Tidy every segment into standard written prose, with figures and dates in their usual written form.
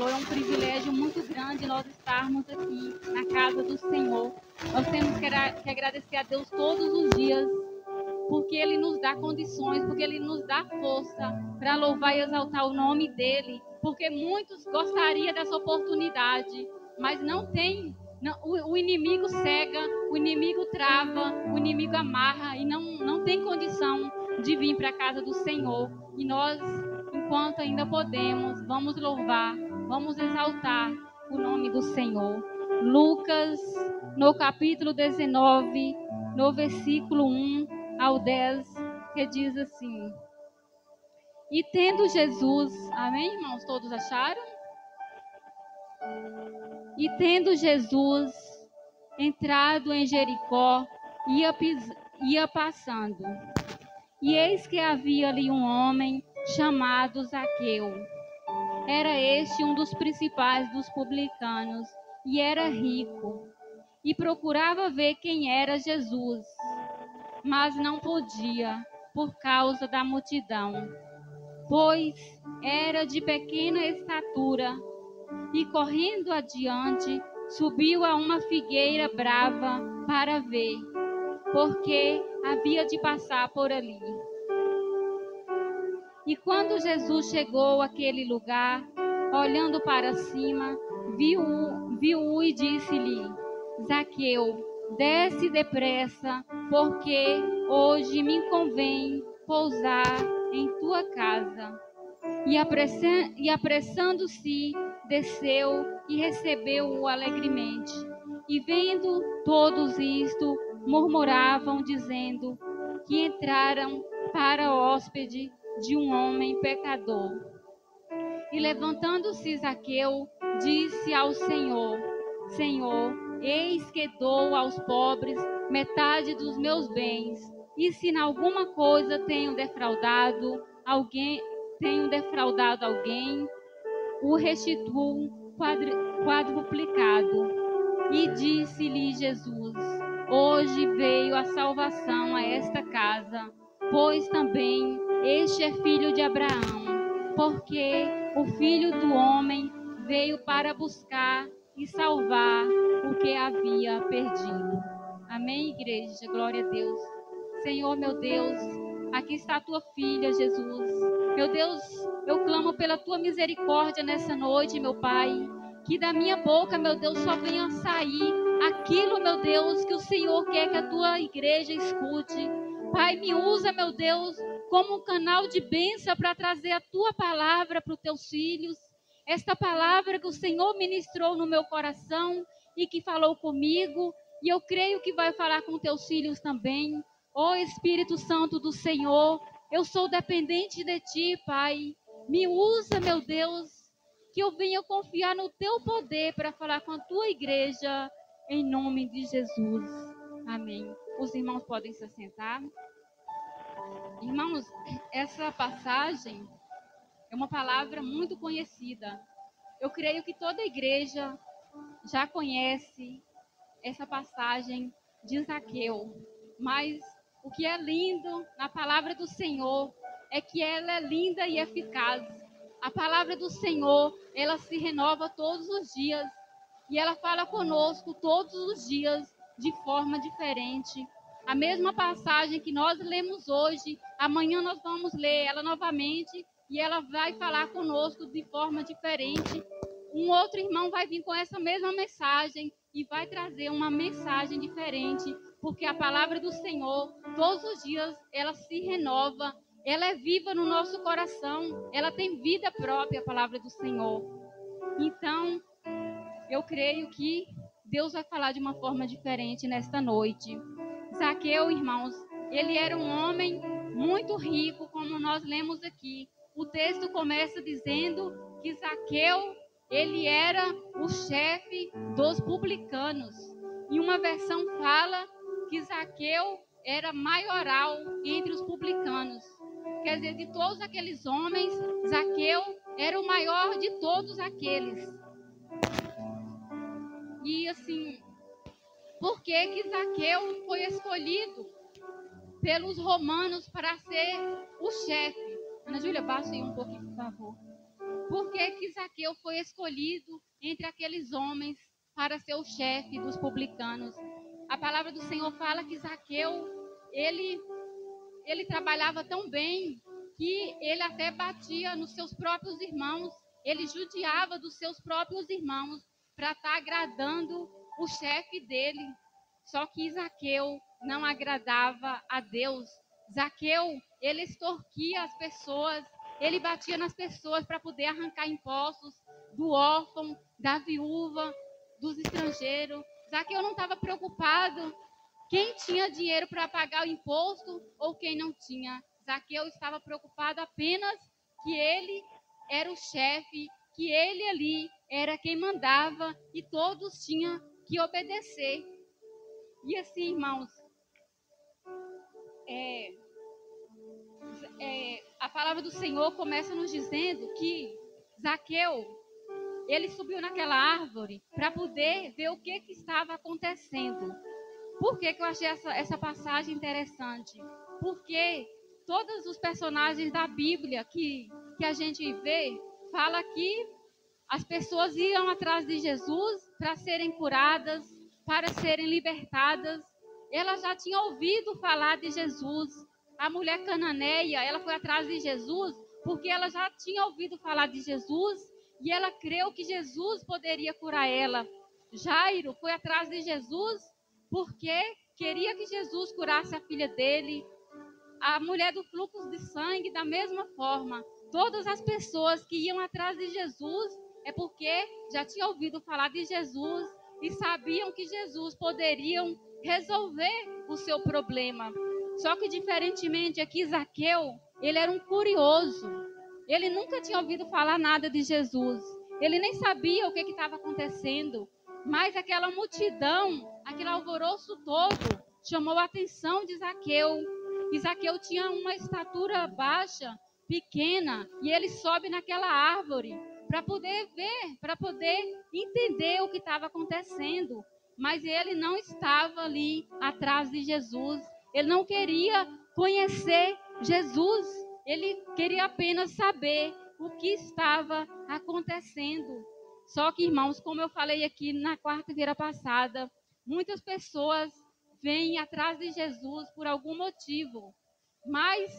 falou, é um privilégio muito grande nós estarmos aqui na casa do Senhor. Nós temos que agradecer a Deus todos os dias, porque Ele nos dá condições, porque Ele nos dá força para louvar e exaltar o nome dEle, porque muitos gostariam dessa oportunidade, mas não tem. Não, o inimigo cega, o inimigo trava, o inimigo amarra e não tem condição de vir para a casa do Senhor. E nós, enquanto ainda podemos, vamos louvar, vamos exaltar o nome do Senhor. Lucas, no capítulo 19, no versículo 1 ao 10, que diz assim: E tendo Jesus, amém, irmãos, todos acharam? E tendo Jesus entrado em Jericó, ia passando. E eis que havia ali um homem chamado Zaqueu. Era este um dos principais dos publicanos, e era rico, e procurava ver quem era Jesus, mas não podia, por causa da multidão, pois era de pequena estatura, e correndo adiante, subiu a uma figueira brava para ver, porque havia de passar por ali. E quando Jesus chegou àquele lugar, olhando para cima, viu-o e disse-lhe: Zaqueu, desce depressa, porque hoje me convém pousar em tua casa. E apressando-se, desceu e recebeu-o alegremente. E vendo todos isto, murmuravam, dizendo que entraram para hóspede de um homem pecador. E levantando-se Zaqueu, disse ao Senhor: Senhor, eis que dou aos pobres metade dos meus bens, e se em alguma coisa tenho defraudado alguém, o restituo quadruplicado. E disse-lhe Jesus: Hoje veio a salvação a esta casa, pois também este é filho de Abraão, porque o Filho do Homem veio para buscar e salvar o que havia perdido. Amém, igreja? Glória a Deus. Senhor, meu Deus, aqui está a tua filha, Jesus. Meu Deus, eu clamo pela tua misericórdia nessa noite, meu Pai. Que da minha boca, meu Deus, só venha sair aquilo, meu Deus, que o Senhor quer que a tua igreja escute. Pai, me usa, meu Deus, como um canal de bênção para trazer a tua palavra para os teus filhos. Esta palavra que o Senhor ministrou no meu coração e que falou comigo. E eu creio que vai falar com teus filhos também. Ó Espírito Santo do Senhor, eu sou dependente de ti, Pai. Me usa, meu Deus, que eu venha confiar no teu poder para falar com a tua igreja, em nome de Jesus. Amém. Os irmãos podem se assentar. Irmãos, essa passagem é uma palavra muito conhecida. Eu creio que toda igreja já conhece essa passagem de Zaqueu. Mas o que é lindo na palavra do Senhor é que ela é linda e eficaz. A palavra do Senhor, ela se renova todos os dias. E ela fala conosco todos os dias de forma diferente. A mesma passagem que nós lemos hoje, amanhã nós vamos ler ela novamente e ela vai falar conosco de forma diferente. Um outro irmão vai vir com essa mesma mensagem e vai trazer uma mensagem diferente, porque a palavra do Senhor, todos os dias, ela se renova, ela é viva no nosso coração, ela tem vida própria, a palavra do Senhor. Então, eu creio que Deus vai falar de uma forma diferente nesta noite. Zaqueu, irmãos, ele era um homem muito rico, como nós lemos aqui. O texto começa dizendo que Zaqueu, ele era o chefe dos publicanos. E uma versão fala que Zaqueu era maioral entre os publicanos. Quer dizer, de todos aqueles homens, Zaqueu era o maior de todos aqueles. E assim, por que Zaqueu foi escolhido pelos romanos para ser o chefe? Ana Júlia, baixa aí um pouquinho, por favor. Por que Zaqueu foi escolhido entre aqueles homens para ser o chefe dos publicanos? A palavra do Senhor fala que Zaqueu, ele trabalhava tão bem que ele até batia nos seus próprios irmãos, ele judiava dos seus próprios irmãos para estar agradando o chefe dele. Só que Zaqueu não agradava a Deus. Zaqueu, ele extorquia as pessoas, ele batia nas pessoas para poder arrancar impostos do órfão, da viúva, dos estrangeiros. Zaqueu não estava preocupado quem tinha dinheiro para pagar o imposto ou quem não tinha. Zaqueu estava preocupado apenas que ele era o chefe, que ele ali era quem mandava e todos tinham que obedecer. E assim, irmãos, a palavra do Senhor começa nos dizendo que Zaqueu, ele subiu naquela árvore para poder ver o que estava acontecendo. Por que eu achei essa passagem interessante? Porque todos os personagens da Bíblia que a gente vê, fala que as pessoas iam atrás de Jesus para serem curadas, para serem libertadas. Ela já tinha ouvido falar de Jesus. A mulher cananeia, ela foi atrás de Jesus porque ela já tinha ouvido falar de Jesus e ela creu que Jesus poderia curar ela. Jairo foi atrás de Jesus porque queria que Jesus curasse a filha dele. A mulher do fluxo de sangue, da mesma forma. Todas as pessoas que iam atrás de Jesus é porque já tinham ouvido falar de Jesus e sabiam que Jesus poderia resolver o seu problema. Só que, diferentemente aqui, Zaqueu, ele era um curioso. Ele nunca tinha ouvido falar nada de Jesus. Ele nem sabia o que estava acontecendo. Mas aquela multidão, aquele alvoroço todo, chamou a atenção de Zaqueu. E Zaqueu tinha uma estatura baixa, pequena, e ele sobe naquela árvore para poder ver, para poder entender o que estava acontecendo. Mas ele não estava ali atrás de Jesus. Ele não queria conhecer Jesus. Ele queria apenas saber o que estava acontecendo. Só que, irmãos, como eu falei aqui na quarta-feira passada, muitas pessoas vêm atrás de Jesus por algum motivo. Mas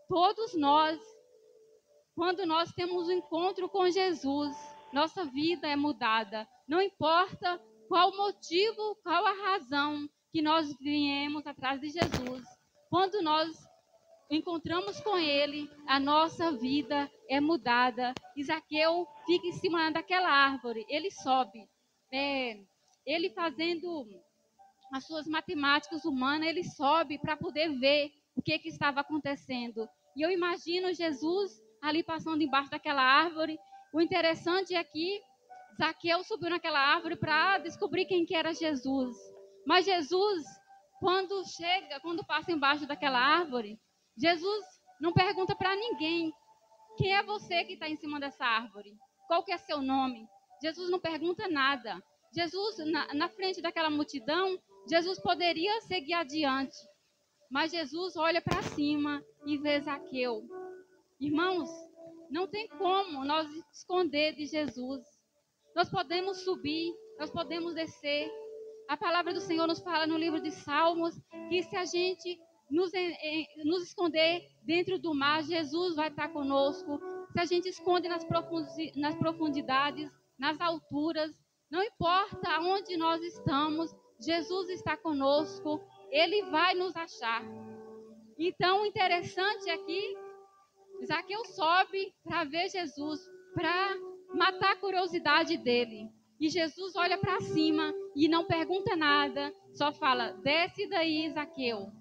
todos nós, quando nós temos um encontro com Jesus, nossa vida é mudada. Não importa qual o motivo, qual a razão que nós viemos atrás de Jesus. Quando nós encontramos com Ele, a nossa vida é mudada. Zaqueu fica em cima daquela árvore, ele sobe. Ele fazendo as suas matemáticas humanas, ele sobe para poder ver o que estava acontecendo. E eu imagino Jesus ali passando embaixo daquela árvore. O interessante é que Zaqueu subiu naquela árvore para descobrir quem que era Jesus. Mas Jesus, quando passa embaixo daquela árvore, Jesus não pergunta para ninguém: quem é você que está em cima dessa árvore? Qual que é seu nome? Jesus não pergunta nada. Jesus, na frente daquela multidão, Jesus poderia seguir adiante. Mas Jesus olha para cima e vê Zaqueu. Irmãos, não tem como nós esconder de Jesus. Nós podemos subir, nós podemos descer. A palavra do Senhor nos fala no livro de Salmos que se a gente nos esconder dentro do mar, Jesus vai estar conosco. Se a gente esconde nas profundidades, nas alturas, não importa onde nós estamos, Jesus está conosco, Ele vai nos achar. Então, o interessante aqui, Zaqueu sobe para ver Jesus, para matar a curiosidade dele. E Jesus olha para cima e não pergunta nada, só fala: desce daí, Zaqueu.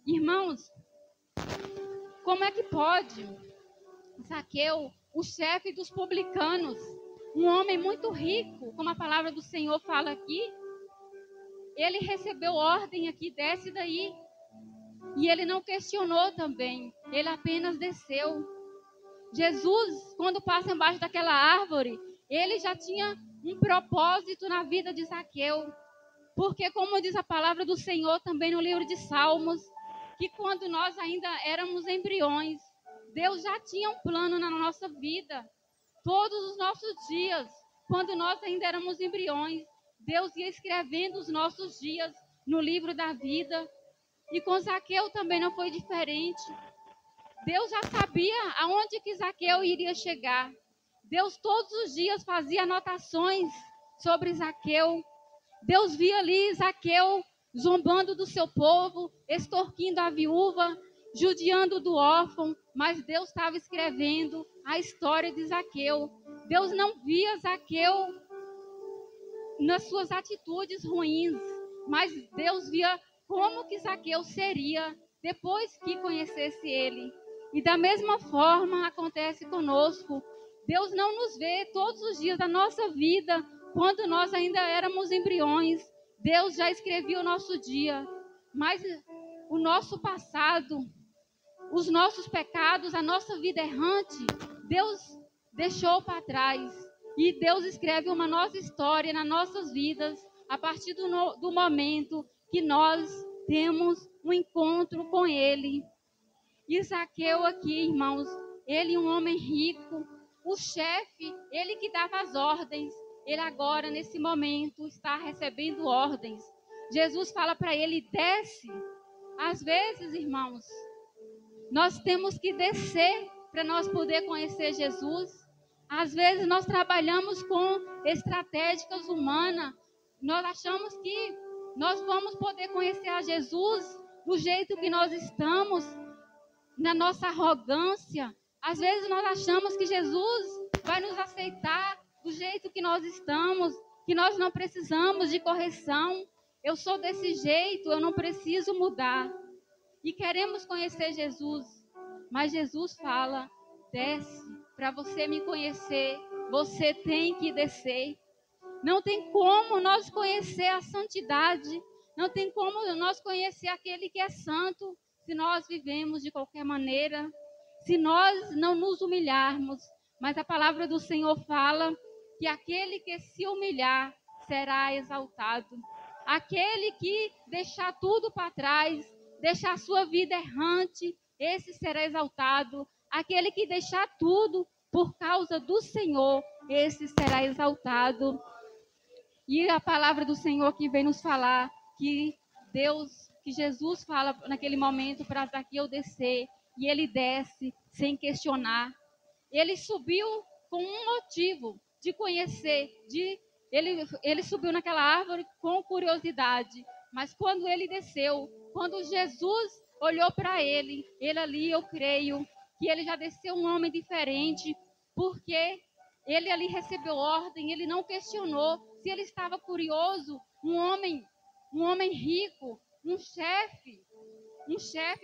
Irmãos, como é que pode Zaqueu, o chefe dos publicanos, um homem muito rico, como a palavra do Senhor fala aqui, ele recebeu ordem aqui: desce daí. E ele não questionou também, ele apenas desceu. Jesus, quando passa embaixo daquela árvore, ele já tinha um propósito na vida de Zaqueu. Porque, como diz a palavra do Senhor também no livro de Salmos, que quando nós ainda éramos embriões, Deus já tinha um plano na nossa vida. Todos os nossos dias, quando nós ainda éramos embriões, Deus ia escrevendo os nossos dias no livro da vida. E com Zaqueu também não foi diferente. Deus já sabia aonde que Zaqueu iria chegar. Deus todos os dias fazia anotações sobre Zaqueu. Deus via ali Zaqueu zombando do seu povo, extorquindo a viúva, judiando do órfão, mas Deus estava escrevendo a história de Zaqueu. Deus não via Zaqueu nas suas atitudes ruins, mas Deus via como que Zaqueu seria depois que conhecesse ele. E da mesma forma acontece conosco. Deus não nos vê todos os dias da nossa vida, quando nós ainda éramos embriões. Deus já escrevia o nosso dia, mas o nosso passado, os nossos pecados, a nossa vida errante, Deus deixou para trás. E Deus escreve uma nova história nas nossas vidas, a partir do momento que nós temos um encontro com Ele. E Zaqueu aqui, irmãos, ele um homem rico, o chefe, ele que dava as ordens, ele agora, nesse momento, está recebendo ordens. Jesus fala para ele, desce. Às vezes, irmãos, nós temos que descer para nós poder conhecer Jesus. Às vezes nós trabalhamos com estratégias humanas. Nós achamos que nós vamos poder conhecer a Jesus do jeito que nós estamos, na nossa arrogância. Às vezes nós achamos que Jesus vai nos aceitar do jeito que nós estamos, que nós não precisamos de correção. Eu sou desse jeito, eu não preciso mudar. E queremos conhecer Jesus, mas Jesus fala, desce, para você me conhecer, você tem que descer. Não tem como nós conhecer a santidade, não tem como nós conhecer aquele que é santo, se nós vivemos de qualquer maneira, se nós não nos humilharmos. Mas a palavra do Senhor fala que aquele que se humilhar será exaltado. Aquele que deixar tudo para trás, deixar a sua vida errante, esse será exaltado. Aquele que deixar tudo por causa do Senhor, esse será exaltado. E a palavra do Senhor que vem nos falar que Jesus fala naquele momento para Zaqueu descer, e ele desce sem questionar. Ele subiu com um motivo de conhecer, ele subiu naquela árvore com curiosidade, mas quando ele desceu, quando Jesus olhou para ele ali, eu creio que ele já desceu um homem diferente, porque ele ali recebeu ordem, ele não questionou se ele estava curioso. Um homem rico, um chefe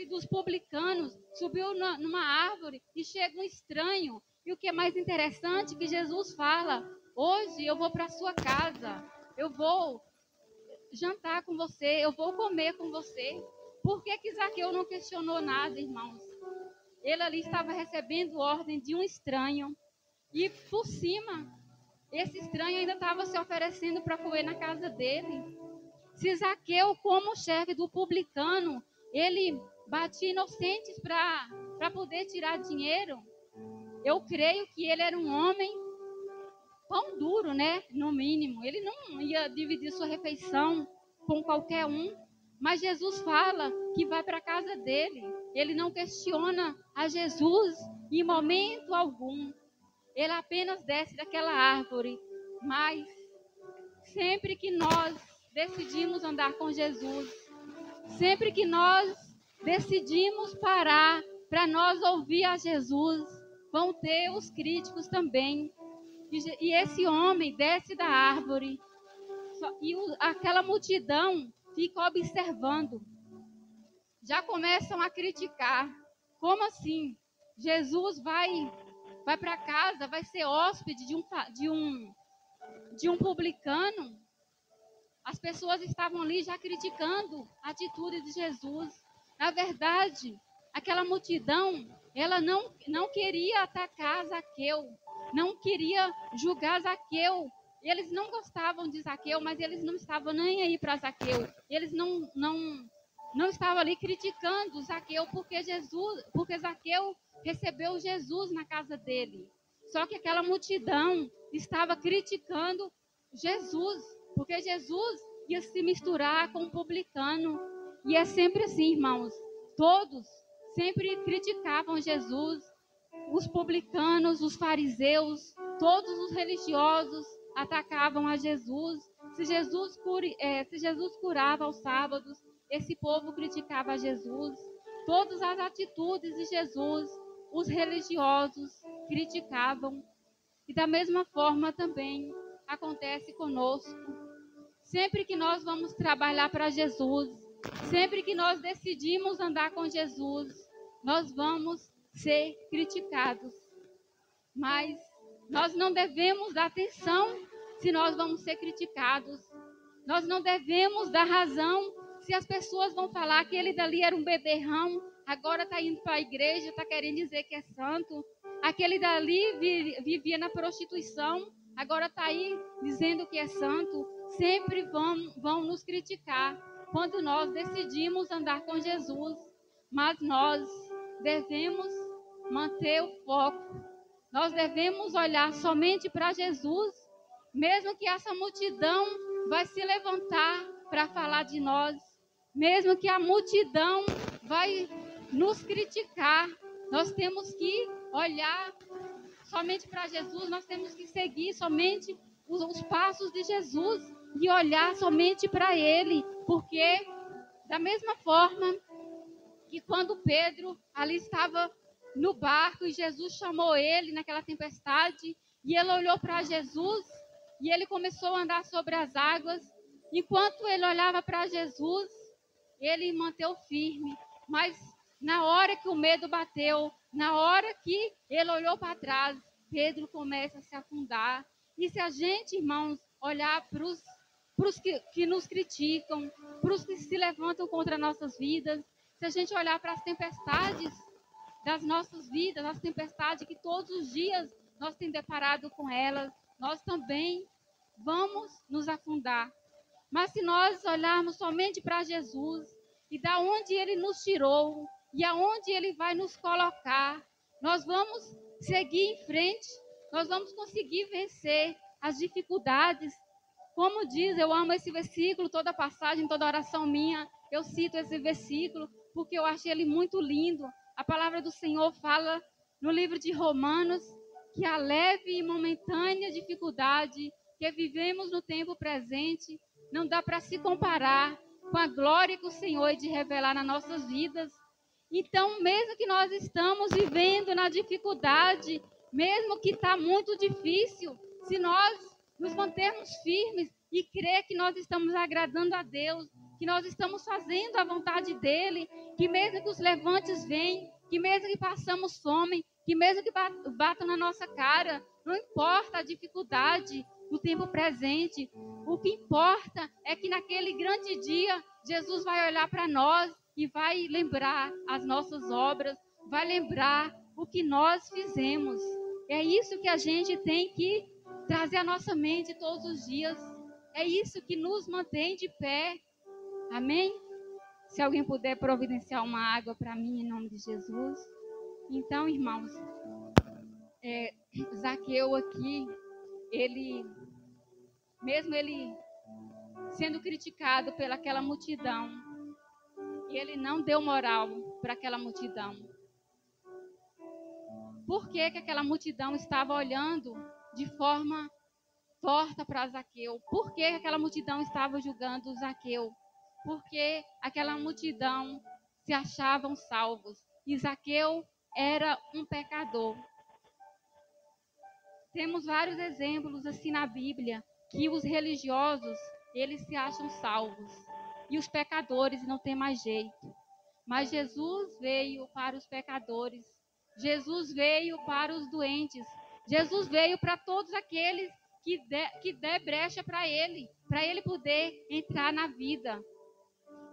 dos publicanos, subiu numa árvore e chega um estranho. E o que é mais interessante, que Jesus fala, hoje eu vou para a sua casa, eu vou jantar com você, eu vou comer com você. Por que Zaqueu não questionou nada, irmãos? Ele ali estava recebendo ordem de um estranho. E por cima, esse estranho ainda estava se oferecendo para comer na casa dele. Se Zaqueu, como chefe do publicano, ele batia inocentes para poder tirar dinheiro, eu creio que ele era um homem pão duro, né? No mínimo. Ele não ia dividir sua refeição com qualquer um. Mas Jesus fala que vai para a casa dele. Ele não questiona a Jesus em momento algum. Ele apenas desce daquela árvore. Mas sempre que nós decidimos andar com Jesus, sempre que nós decidimos parar para nós ouvir a Jesus, vão ter os críticos também. E esse homem desce da árvore e aquela multidão fica observando. Já começam a criticar. Como assim? Jesus vai para casa, vai ser hóspede de um publicano? As pessoas estavam ali já criticando a atitude de Jesus. Na verdade, aquela multidão, ela não queria atacar Zaqueu, não queria julgar Zaqueu. Eles não gostavam de Zaqueu, mas eles não estavam nem aí para Zaqueu. Eles não não estava ali criticando Zaqueu porque Zaqueu recebeu Jesus na casa dele. Só que aquela multidão estava criticando Jesus, porque Jesus ia se misturar com o publicano. E é sempre assim, irmãos. Todos sempre criticavam Jesus. Os publicanos, os fariseus, todos os religiosos atacavam a Jesus. Se Jesus curava aos sábados, esse povo criticava Jesus. Todas as atitudes de Jesus, os religiosos criticavam. E da mesma forma também acontece conosco. Sempre que nós vamos trabalhar para Jesus, sempre que nós decidimos andar com Jesus, nós vamos ser criticados. Mas nós não devemos dar atenção se nós vamos ser criticados. Nós não devemos dar razão se as pessoas vão falar que ele dali era um beberrão, agora está indo para a igreja, está querendo dizer que é santo. Aquele dali vivia na prostituição, agora está aí dizendo que é santo. Sempre vão nos criticar quando nós decidimos andar com Jesus. Mas nós devemos manter o foco. Nós devemos olhar somente para Jesus, mesmo que essa multidão vai se levantar para falar de nós, mesmo que a multidão vai nos criticar, nós temos que olhar somente para Jesus, nós temos que seguir somente os passos de Jesus e olhar somente para Ele, porque da mesma forma que quando Pedro ali estava no barco e Jesus chamou ele naquela tempestade e ele olhou para Jesus e ele começou a andar sobre as águas. Enquanto ele olhava para Jesus, ele manteve firme. Mas na hora que o medo bateu, na hora que ele olhou para trás, Pedro começa a se afundar. E se a gente, irmãos, olhar para os que nos criticam, para os que se levantam contra nossas vidas, se a gente olhar para as tempestades das nossas vidas, as tempestades que todos os dias nós temos deparado com elas, nós também vamos nos afundar. Mas se nós olharmos somente para Jesus e da onde Ele nos tirou e aonde Ele vai nos colocar, nós vamos seguir em frente, nós vamos conseguir vencer as dificuldades. Como diz, eu amo esse versículo, toda passagem, toda oração minha, eu cito esse versículo, porque eu achei ele muito lindo. A palavra do Senhor fala no livro de Romanos que a leve e momentânea dificuldade que vivemos no tempo presente não dá para se comparar com a glória que o Senhor há de revelar nas nossas vidas. Então, mesmo que nós estamos vivendo na dificuldade, mesmo que está muito difícil, se nós nos mantermos firmes e crer que nós estamos agradando a Deus, que nós estamos fazendo a vontade dEle, que mesmo que os levantes venham, que mesmo que passamos fome, que mesmo que batam na nossa cara, não importa a dificuldade do tempo presente, o que importa é que naquele grande dia, Jesus vai olhar para nós e vai lembrar as nossas obras, vai lembrar o que nós fizemos. É isso que a gente tem que trazer à nossa mente todos os dias. É isso que nos mantém de pé. Amém? Se alguém puder providenciar uma água para mim, em nome de Jesus. Então, irmãos, Zaqueu aqui, mesmo ele sendo criticado pelaquela multidão, ele não deu moral para aquela multidão. Por que aquela multidão estava olhando de forma torta para Zaqueu? Por que aquela multidão estava julgando Zaqueu? Porque aquela multidão se achavam salvos. E Zaqueu era um pecador. Temos vários exemplos assim na Bíblia, que os religiosos, eles se acham salvos. E os pecadores não tem mais jeito. Mas Jesus veio para os pecadores. Jesus veio para os doentes. Jesus veio para todos aqueles que der brecha para ele poder entrar na vida.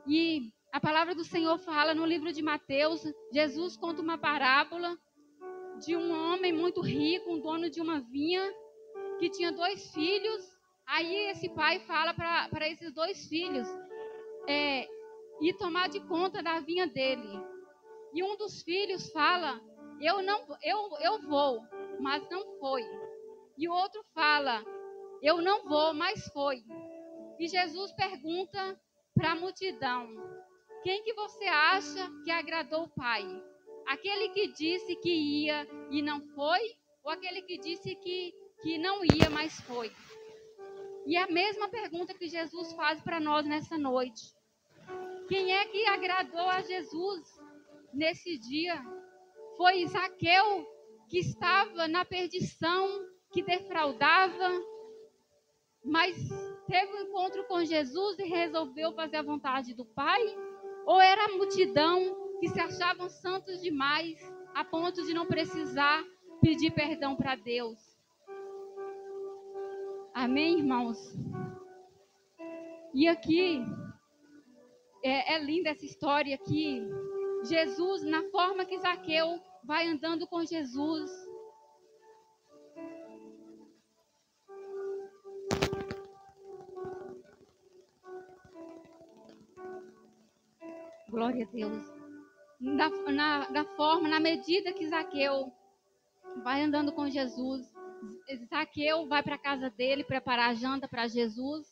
E a palavra do Senhor fala no livro de Mateus, Jesus conta uma parábola de um homem muito rico, um dono de uma vinha, que tinha 2 filhos. Aí esse pai fala para esses 2 filhos, e tomar de conta da vinha dele. E um dos filhos fala: eu vou, mas não foi. E o outro fala: eu não vou, mas foi. E Jesus pergunta para a multidão: quem que você acha que agradou o Pai? Aquele que disse que ia e não foi? Ou aquele que disse que não ia, mas foi? E a mesma pergunta que Jesus faz para nós nessa noite. Quem é que agradou a Jesus nesse dia? Foi Zaqueu, que estava na perdição, que defraudava, mas teve um encontro com Jesus e resolveu fazer a vontade do Pai? Ou era a multidão que se achavam santos demais, a ponto de não precisar pedir perdão para Deus? Amém, irmãos? E aqui, é linda essa história aqui. Jesus, na forma que Zaqueu vai andando com Jesus. Glória a Deus. Da forma, na medida que Zaqueu vai andando com Jesus, Zaqueu vai para a casa dele preparar a janta para Jesus.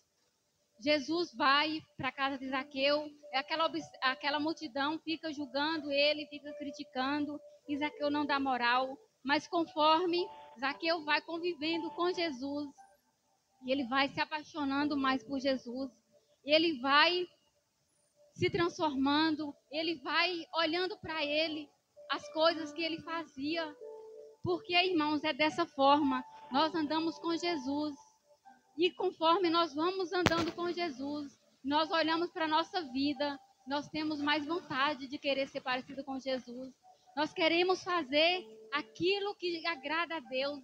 Jesus vai para a casa de Zaqueu, aquela multidão fica julgando ele, fica criticando, e Zaqueu não dá moral. Mas conforme Zaqueu vai convivendo com Jesus, e ele vai se apaixonando mais por Jesus, ele vai se transformando, ele vai olhando para ele, as coisas que ele fazia. Porque, irmãos, é dessa forma, nós andamos com Jesus. E conforme nós vamos andando com Jesus, nós olhamos para a nossa vida, nós temos mais vontade de querer ser parecido com Jesus. Nós queremos fazer aquilo que agrada a Deus.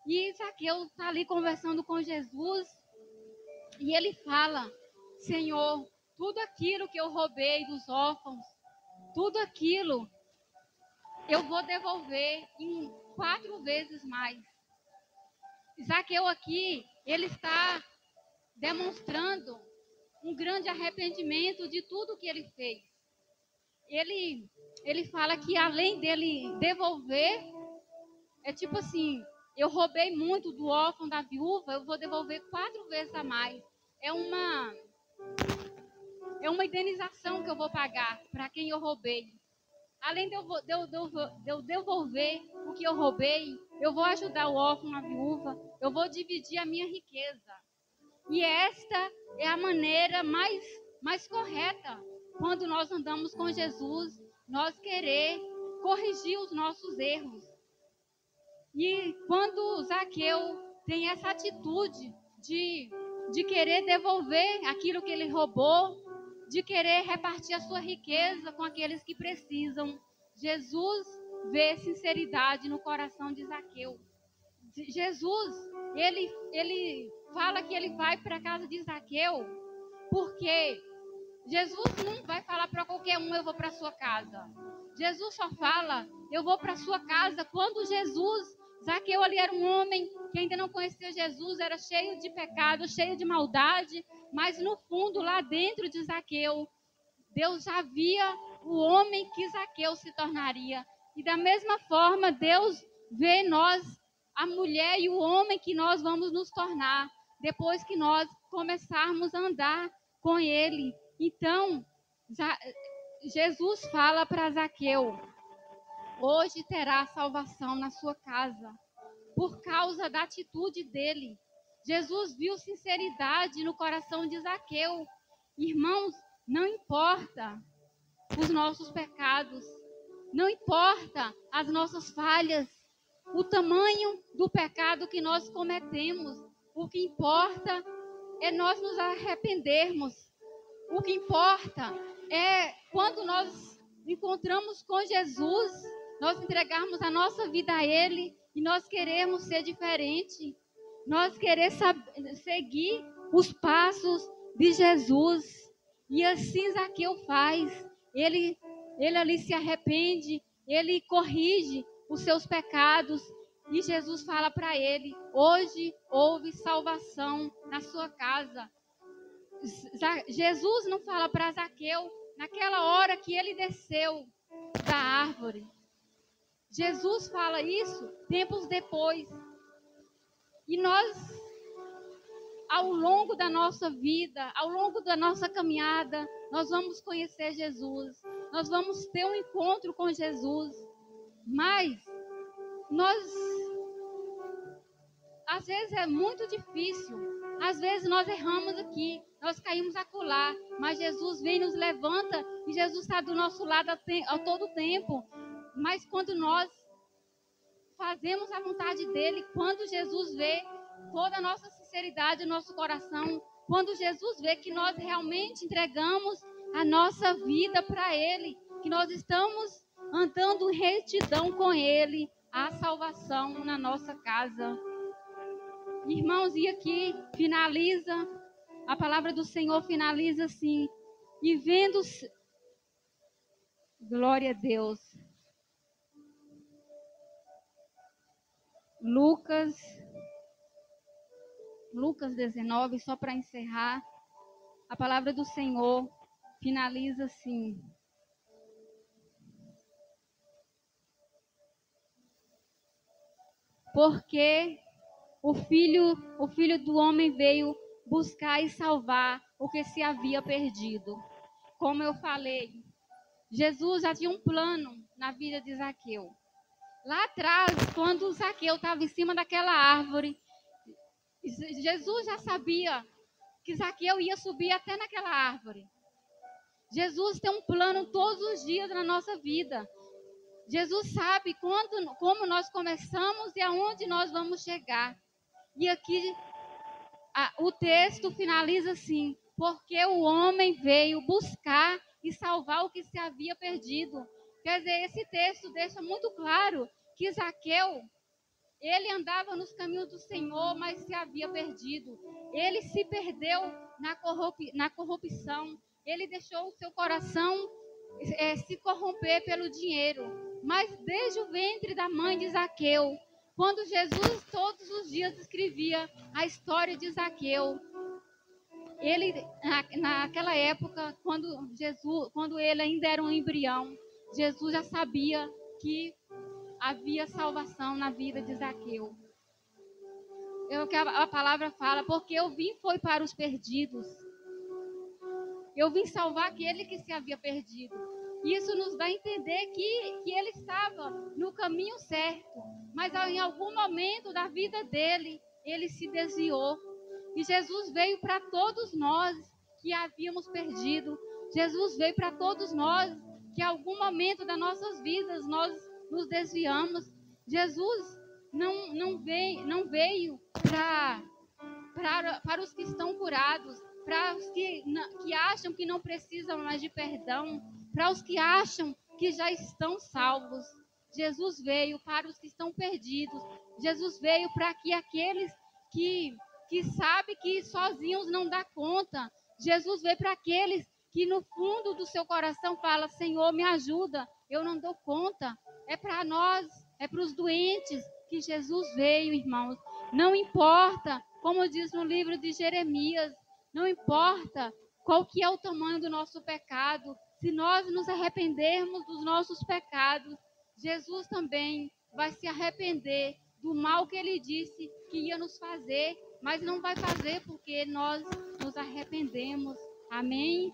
E Zaqueu está ali conversando com Jesus e ele fala: Senhor, tudo aquilo que eu roubei dos órfãos, tudo aquilo eu vou devolver em 4 vezes mais. Zaqueu aqui, ele está demonstrando um grande arrependimento de tudo que ele fez. Ele fala que além dele devolver, é tipo assim, eu roubei muito do órfão, da viúva, eu vou devolver 4 vezes a mais. É uma indenização que eu vou pagar para quem eu roubei. Além de eu devolver o que eu roubei, eu vou ajudar o órfão, a viúva, eu vou dividir a minha riqueza. E esta é a maneira mais correta, quando nós andamos com Jesus, nós querer corrigir os nossos erros. E quando Zaqueu tem essa atitude de querer devolver aquilo que ele roubou, de querer repartir a sua riqueza com aqueles que precisam, Jesus vê sinceridade no coração de Zaqueu. Jesus, ele fala que ele vai para a casa de Zaqueu, porque Jesus não vai falar para qualquer um: eu vou para a sua casa. Jesus só fala: eu vou para a sua casa. Quando Zaqueu ali era um homem que ainda não conhecia Jesus, era cheio de pecado, cheio de maldade, mas no fundo, lá dentro de Zaqueu, Deus já via o homem que Zaqueu se tornaria. E da mesma forma, Deus vê nós, a mulher e o homem que nós vamos nos tornar, depois que nós começarmos a andar com Ele. Então, Jesus fala para Zaqueu: hoje terá salvação na sua casa, por causa da atitude dele. Jesus viu sinceridade no coração de Zaqueu. Irmãos, não importa os nossos pecados, não importa as nossas falhas, o tamanho do pecado que nós cometemos. O que importa é nós nos arrependermos. O que importa é quando nós encontramos com Jesus, nós entregarmos a nossa vida a Ele e nós queremos ser diferente. Nós queremos seguir os passos de Jesus. E assim Zaqueu faz. Ele ali se arrepende, ele corrige os seus pecados. E Jesus fala para ele: hoje houve salvação na sua casa. Jesus não fala para Zaqueu naquela hora que ele desceu da árvore. Jesus fala isso tempos depois. E nós, ao longo da nossa vida, ao longo da nossa caminhada, nós vamos conhecer Jesus. Nós vamos ter um encontro com Jesus. Mas às vezes é muito difícil. Às vezes nós erramos aqui, nós caímos acolá, mas Jesus vem e nos levanta e Jesus está do nosso lado a todo tempo. Mas quando nós fazemos a vontade dele, quando Jesus vê toda a nossa sinceridade, o nosso coração, quando Jesus vê que nós realmente entregamos a nossa vida para ele, que nós estamos andando em retidão com ele, há salvação na nossa casa. Irmãos, e aqui finaliza, a palavra do Senhor finaliza assim, e vendo, glória a Deus, Lucas 19, só para encerrar, a palavra do Senhor finaliza assim. Porque o filho do homem veio buscar e salvar o que se havia perdido. Como eu falei, Jesus já tinha um plano na vida de Zaqueu. Lá atrás, quando Zaqueu estava em cima daquela árvore, Jesus já sabia que Zaqueu ia subir até naquela árvore. Jesus tem um plano todos os dias na nossa vida. Jesus sabe como nós começamos e aonde nós vamos chegar. E aqui o texto finaliza assim: porque o homem veio buscar e salvar o que se havia perdido. Quer dizer, esse texto deixa muito claro que Zaqueu, ele andava nos caminhos do Senhor, mas se havia perdido. Ele se perdeu na corrupção. Ele deixou o seu coração se corromper pelo dinheiro. Mas desde o ventre da mãe de Zaqueu, quando Jesus todos os dias escrevia a história de Zaqueu, ele, naquela época, quando ele ainda era um embrião, Jesus já sabia que havia salvação na vida de Zaqueu. A palavra fala, porque eu vim foi para os perdidos. Eu vim salvar aquele que se havia perdido. Isso nos dá a entender que ele estava no caminho certo, mas em algum momento da vida dele, ele se desviou. E Jesus veio para todos nós que havíamos perdido. Jesus veio para todos nós que em algum momento das nossas vidas nós nos desviamos. Jesus não veio para os que estão curados, para os que acham que não precisam mais de perdão, para os que acham que já estão salvos. Jesus veio para os que estão perdidos. Jesus veio para que aqueles que sabem que sozinhos não dá conta. Jesus veio para aqueles que no fundo do seu coração fala: Senhor, me ajuda, eu não dou conta. É para nós, é para os doentes que Jesus veio, irmãos. Não importa, como diz no livro de Jeremias, não importa qual que é o tamanho do nosso pecado. Se nós nos arrependermos dos nossos pecados, Jesus também vai se arrepender do mal que ele disse que ia nos fazer, mas não vai fazer porque nós nos arrependemos. Amém?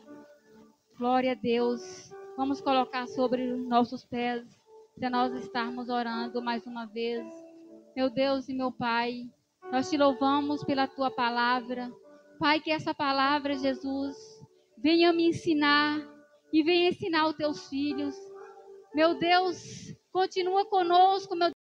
Glória a Deus. Vamos colocar sobre os nossos pés, para nós estarmos orando mais uma vez. Meu Deus e meu Pai, nós te louvamos pela tua palavra. Pai, que essa palavra, Jesus, venha me ensinar e venha ensinar os teus filhos. Meu Deus, continua conosco, meu